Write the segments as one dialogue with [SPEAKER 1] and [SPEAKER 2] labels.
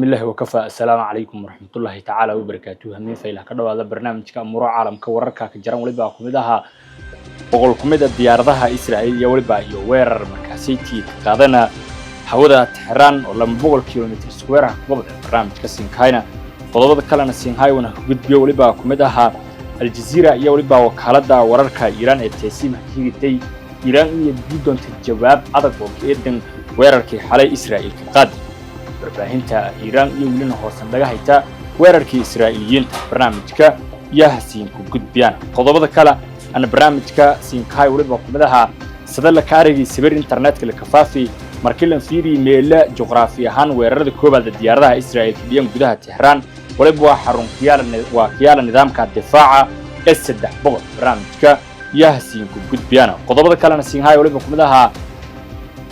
[SPEAKER 1] بسم الله وكفى. السلام عليكم ورحمة الله تعالى وبركاته. همين فيلا كدوا هذا برنامجك أمور عالمka wararka ka jiran waliba kumidaha boqol kumida diyaaradaha Israa'iil iyo waliba iyo weerar markaasii qaadana hawada Tehran oo 200 kilomitir square ah gobol barnaamijka Sinkayna qodobada kalena Sinhay wana gudbiyo waliba kumidaha Al Jazeera iyo waliba wakaalada wararka Iran ee TSM higitay Iran iyo doonta jawaab adag oo eedan weerarkii xalay Israa'iil ka qaad warbaahinta Iran iyo wilina hoosan laga hayta weerarkii Israa'iiliyiinta barnaamijka yahsiin ku gudbiyaan qodobada kale ana barnaamijka Sinkay waliba kumidaha sadala kaarigi sawir internetka la kafaafi markii la fiiri meela juqraafi ahaan weerarada koobaad diyaaradaha Israa'iil iyo gudaha Tehran waliba xarun kiyaala nidaamka difaaca S300 barnaamijka yahsiin ku gudbiyaan qodobada kalena Sinkay waliba kumidaha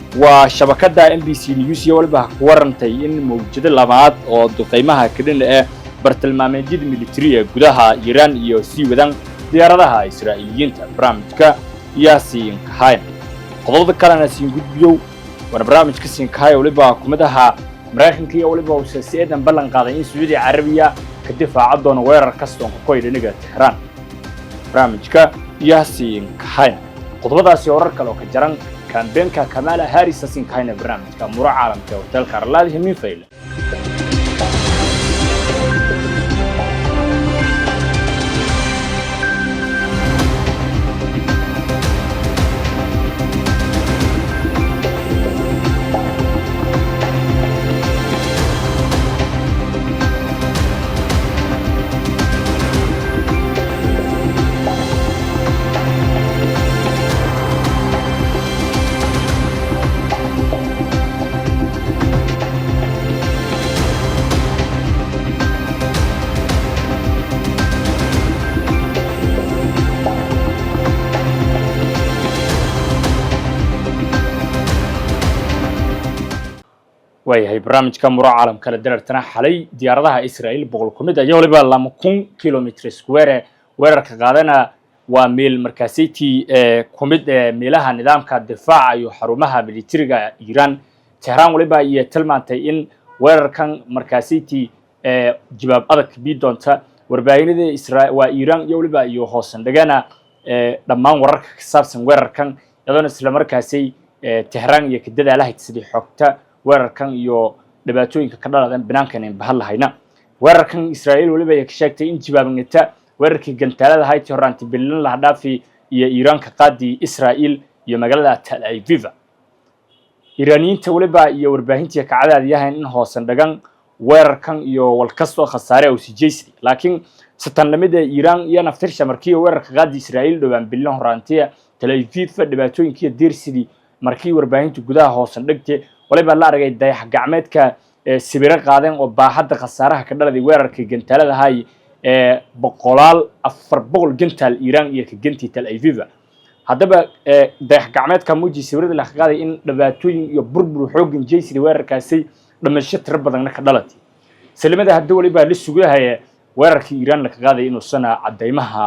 [SPEAKER 1] وشبكة NBC News waliba ku warantay in mawjado labaad oo duqeymaha kadin ee bartilmaameedyada militariga gudaha Iran iyo sii wadan diyaaradaha Israa'iiliyiinta barnaamijka Yaasiin Kahayn qodobada kalena siin gudbiyo barnaamijka Sinkay waliba kumidaha Mareykanka iyo waliba USAID ballan qaaday in Saudi Arabia ka difaaca doona weerar kasta oo ku dhinaca Tehran barnaamijka Yaasiin Kahayn qodobadaasi warar kale oo ka jaran كان بينك كمال هاريس سينكاين برنامج كأمور عالمك وارتيلك أرلاadi همين فيلا وهي برنامج كأمور عالم كلا درتنا حالي ديارها إسرائيل بقول كمية يولي بالله 100 كيلومتر سكوير ورك قادنا وميل مركزيتي كمية ميلها نظام كدفاع يحرمها بالترجع إيران تهران ولي بقى يتلمن تين وركان مركزيتي جباب أذك بيدون تا وربعين ذي إسرائيل وإيران يولي بقى يوحصن دجانا لما ورك سابسن وركان يدون إسلام مركزي تهران يكدد عليه تسدي حقته weerarkan iyo dhibaatooyinka ka dhaladan banaankan in bahal lahayna weerarkan Israa'iil waliba ay ka sheegtay in jawaabinta weerarkii gantaalada hayti horaanti bilan la dhaafi iyo Iran ka qaadi Israa'iil iyo magaalada Tel Aviv Iraniyiinta waliba iyo warbaahintii ka cadaadiyeen in hoosan dhagan weerarkan iyo walkasto khasaare oo sijeysay laakiin satanlamada Iran iyo naftirsha markii weerarka qaadi Israa'iil dhawaan bilan horaanti Tel Aviv dhibaatooyinkii diirsidii markii warbaahintu gudaha hoosan dhigtay waliba la aragay dayax gacmeedka sibira qaadeen oo baaxadda khasaaraha ka dhaladay weerarkii gantaalada hay boqolaal 400 gantaal Iran iyo ka gantii Tel Aviv hadaba dayax gacmeedka muuji sibirada la qaaday in dhibaatooyin iyo burbur xooggan jeysay weerarkaasi dhamasho tir badan ka dhalatay salimada hadda waliba la sugahay weerarkii Iran la qaaday inuu sana cadeymaha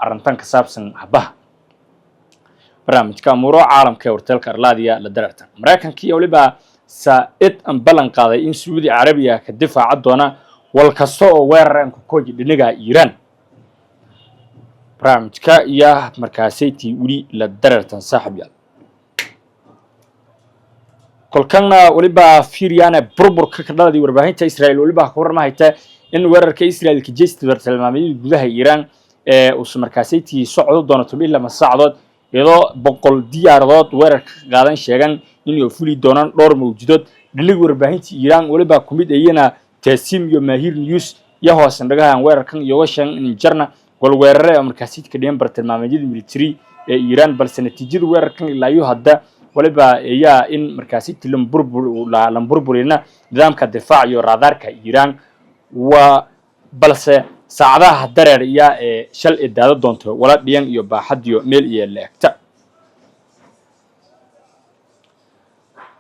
[SPEAKER 1] arintan ka saabsan habaha barnaamijka Amuro Caalamka Warteelka Arlaadi la darartan Mareykanka iyo waliba saa'id an ballan qaaday in Saudi Arabia ka difaaca doona wal kasto oo weerarkan ku kooji dhinaca Iran barnaamijka iyo markaasaytii wali la darartan saaxiibayaal kolkana waliba fiiriyana burburka ka dhaladay warbaahinta Israa'iil waliba ku warmahayta in weerarka Israa'iil ka jeestay bartilmaameedyada gudaha Iran oo markaasaytii socdo doona toban lama saacadood iyadoo boqol diyaaradood weerar qaadan sheegan in ay fuli doonaan dhowr mawjidood dhiliga warbaahinta Iran waliba kumid ayna TSM iyo Mahir News iyo hoosan dhagahan weerarkan iyo washan in jarna wal weerare markaasii ka dhigeen bartilmaameedyada military ee Iran balse natiijada weerarkan ilaa iyo hadda waliba ayaa in markaasii lamburburina nidaamka difaac iyo radarka Iran balse saacadaha dareer iyo shal idaado doonto wala dhiyan iyo baaxad iyo meel iyo leegta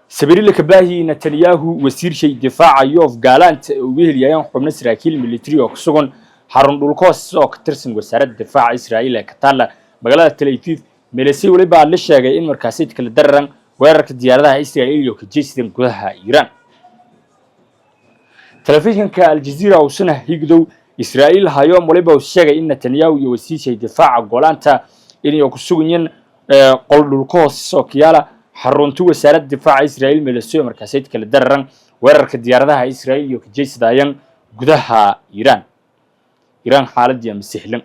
[SPEAKER 1] sabiri ka baahi Netanyahu wasiir shay difaaca iyo Afgaalant oo weheliyeen xubno Israa'iil military oo ku sugan xarun dhulkoos oo ka tirsan wasaaradda difaaca Israa'iil ee ka taala magaalada Tel Aviv meelasi waliba la sheegay in markaasii kala dareeran weerarka diyaaradaha Israa'iil iyo ka jeesteen gudaha Iran telefishinka Aljazeera oo suna higdow Israa'iil hayo waliba uu sheegay in Netanyahu iyo wasiishay difaaca Golaanta inay ku sugan qol dhulka hoose oo kiyaala xarunta wasaaradda difaaca Israa'iil meelaso markaasay kala daran weerarka diyaaradaha Israa'iil iyo kajeysadayaan gudaha Iran xaaladii ama sahlan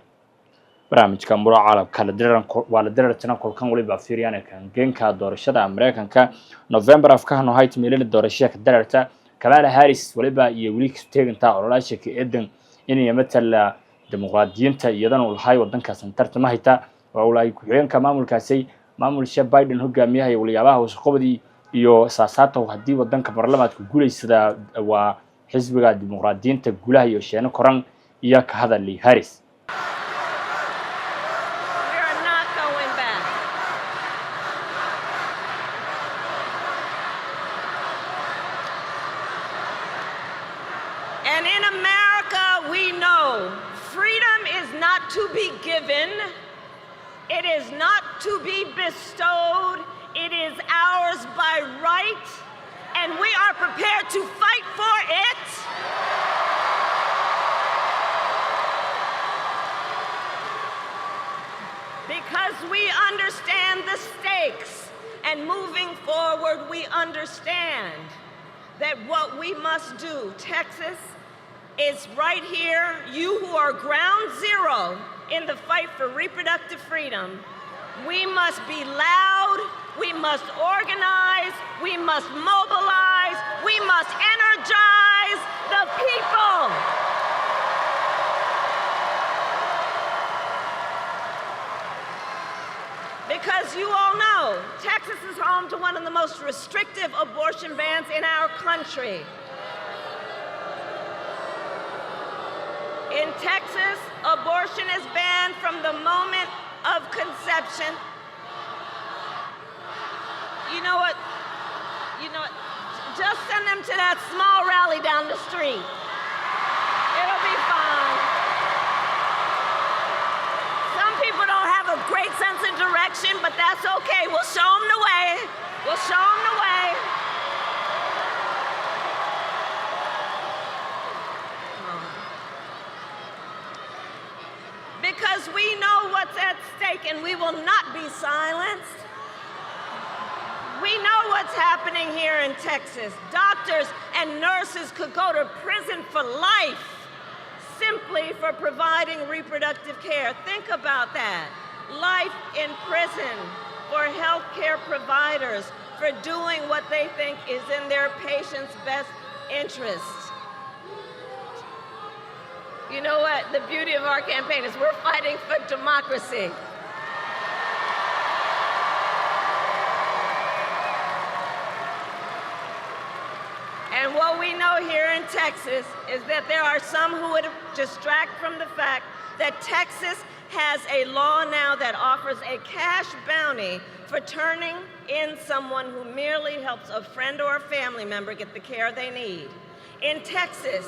[SPEAKER 1] barnaamijka Arimaha Caalamka waa la dareertana kolkan waliba fiiriyaan kan geenka doorashada Mareykanka November afkahan oo hayt meelada doorashada ka dareerta Kamala Harris waliba iyo wili ka teegantaa ololaasha ka eedan inay matala dimuqraadiyiinta iyadana uu lahay wadankaas tartama hayta oo uu ku xigeenka maamulkaasay maamulka Biden hogaamiyaha iyo waliyaabaha wasaqobadii iyo saasaadka hadii wadanka baarlamaanka guuleysada waa xisbiga dimuqraadiyiinta guulaha iyo sheena koran iyo ka hadalay Harris
[SPEAKER 2] And in America, we know freedom is not to be given. It is not to be bestowed. It is ours by right. And we are prepared to fight for it. Because we understand the stakes. And moving forward, we understand that what we must do, Texas, is right here, you who are ground zero in the fight for reproductive freedom. We must be loud, we must organize, we must mobilize, we must energize the people. Because you all know, Texas is home to one of the most restrictive abortion bans in our country. In Texas, abortion is banned from the moment of conception. You know what? Just send them to that small rally down the street. It'll be fine. Some people don't have a great sense of direction, but that's okay. We'll show them the way. We'll show them the way. Because we know what's at stake and we will not be silenced. We know what's happening here in Texas. Doctors and nurses could go to prison for life simply for providing reproductive care. Think about that. Life in prison for healthcare providers for doing what they think is in their patients' best interest. You know what? The beauty of our campaign is we're fighting for democracy. And what we know here in Texas is that there are some who would distract from the fact that Texas has a law now that offers a cash bounty for turning in someone who merely helps a friend or a family member get the care they need. In Texas,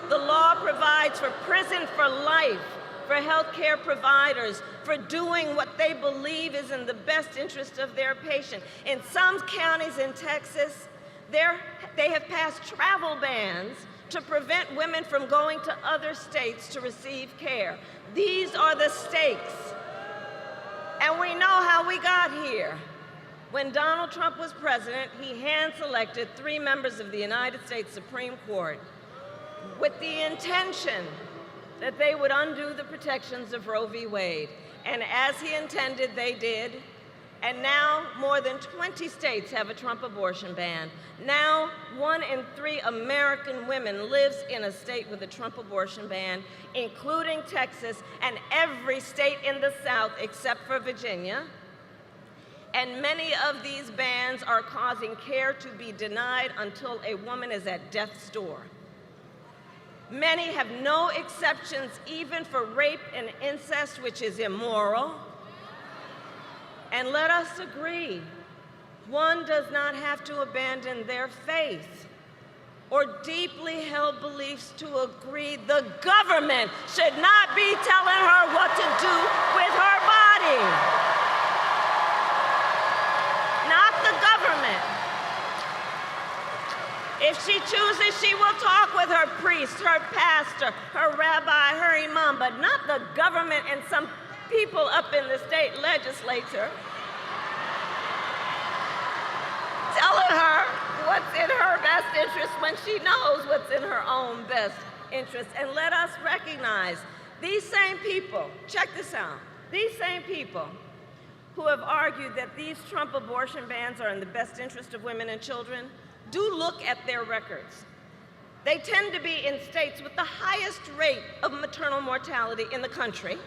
[SPEAKER 2] the law provides for prison for life for healthcare providers for doing what they believe is in the best interest of their patient. In some counties in Texas, they have passed travel bans to prevent women from going to other states to receive care. These are the stakes. And we know how we got here. When Donald Trump was president, he hand-selected 3 members of the United States Supreme Court with the intention that they would undo the protections of Roe v. Wade. And as he intended, they did. And now more than 20 states have a Trump abortion ban. Now 1 in 3 American women lives in a state with a Trump abortion ban, including Texas and every state in the South except for Virginia. And many of these bans are causing care to be denied until a woman is at death's door. Many have no exceptions even for rape and incest, which is immoral. And let us agree, one does not have to abandon their faith or deeply held beliefs to agree the government should not be telling her what to do with her body. Not the government. If she chooses, she will talk with her priest, her pastor, her rabbi, her imam, but not the government and some people up in the state legislature telling her what's in her best interest when she knows what's in her own best interest. And let us recognize these same people, check this out, these same people who have argued that these Trump abortion bans are in the best interest of women and children, do look at their records. They tend to be in states with the highest rate of maternal mortality in the country.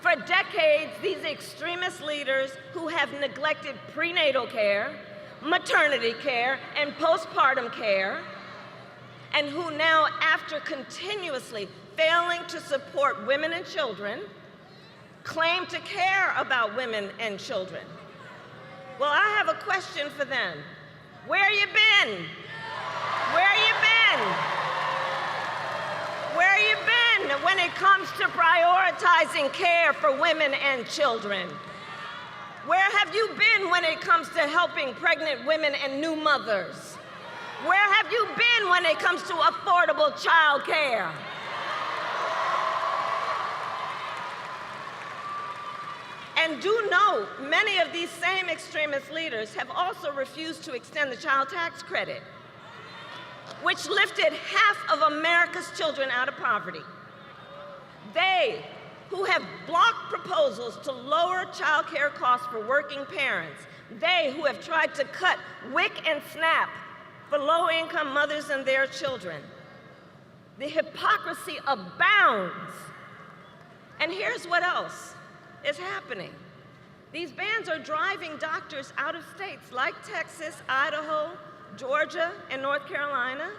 [SPEAKER 2] For decades, these extremist leaders who have neglected prenatal care, maternity care, and postpartum care, and who now, after continuously failing to support women and children, claim to care about women and children. Well, I have a question for them. Where you been? Where you been? Where you been when it comes to prioritizing care for women and children? Where have you been when it comes to helping pregnant women and new mothers? Where have you been when it comes to affordable child care? And do note, many of these same extremist leaders have also refused to extend the child tax credit, which lifted half of America's children out of poverty. They, who have blocked proposals to lower child care costs for working parents, they who have tried to cut WIC and SNAP for low-income mothers and their children. The hypocrisy abounds. And here's what else is happening. These bans are driving doctors out of states like Texas, Idaho, Georgia, and North Carolina,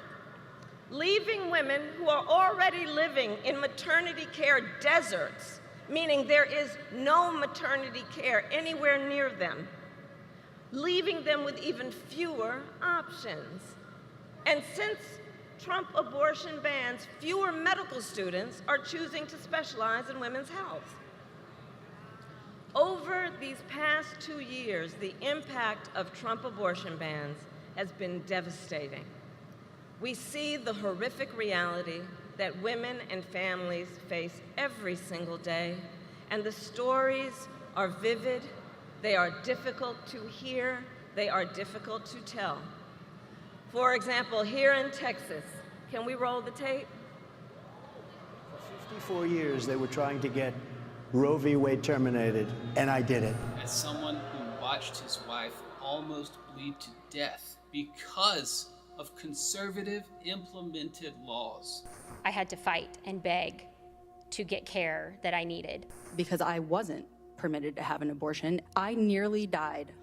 [SPEAKER 2] leaving women who are already living in maternity care deserts, meaning there is no maternity care anywhere near them, leaving them with even fewer options. And since Trump abortion bans, fewer medical students are choosing to specialize in women's health. Over these past 2 years, the impact of Trump abortion bans has been devastating. We see the horrific reality that women and families face every single day, and the stories are vivid, they are difficult to hear, they are difficult to tell. For example, here in Texas, can we roll the tape?
[SPEAKER 3] For 54 years, they were trying to get Roe v. Wade terminated, and I did it.
[SPEAKER 4] As someone who watched his wife almost bleed to death because of conservative implemented laws,
[SPEAKER 5] I had to fight and beg to get care that I needed.
[SPEAKER 6] Because I wasn't permitted to have an abortion, I nearly died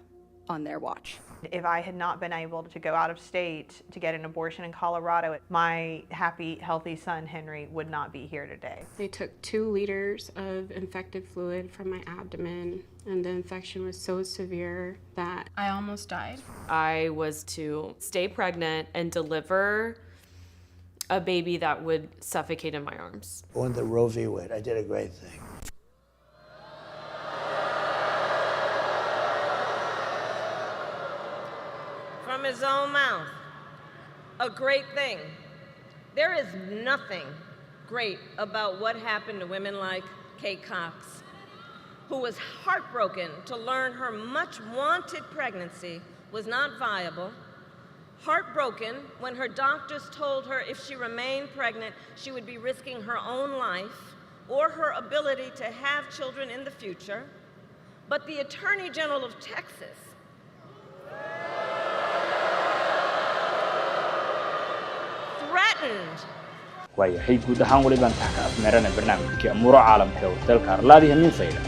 [SPEAKER 6] on their watch.
[SPEAKER 7] If I had not been able to go out of state to get an abortion in Colorado, my happy, healthy son, Henry, would not be here today.
[SPEAKER 8] They took 2 liters of infected fluid from my abdomen, and the infection was so severe that I almost died.
[SPEAKER 9] I was to stay pregnant and deliver a baby that would suffocate in my arms.
[SPEAKER 3] On the Roe v. Wade, I did a great thing.
[SPEAKER 2] From his own mouth, a great thing. There is nothing great about what happened to women like Kate Cox, who was heartbroken to learn her much-wanted pregnancy was not viable, heartbroken when her doctors told her if she remained pregnant, she would be risking her own life or her ability to have children in the future. But the Attorney General of Texas threatened.
[SPEAKER 1] waayahay guud ahaan weli baan tax ka afmeerana barnaamijkii amuuro caalamka warteelka arlaadi hamiin fayda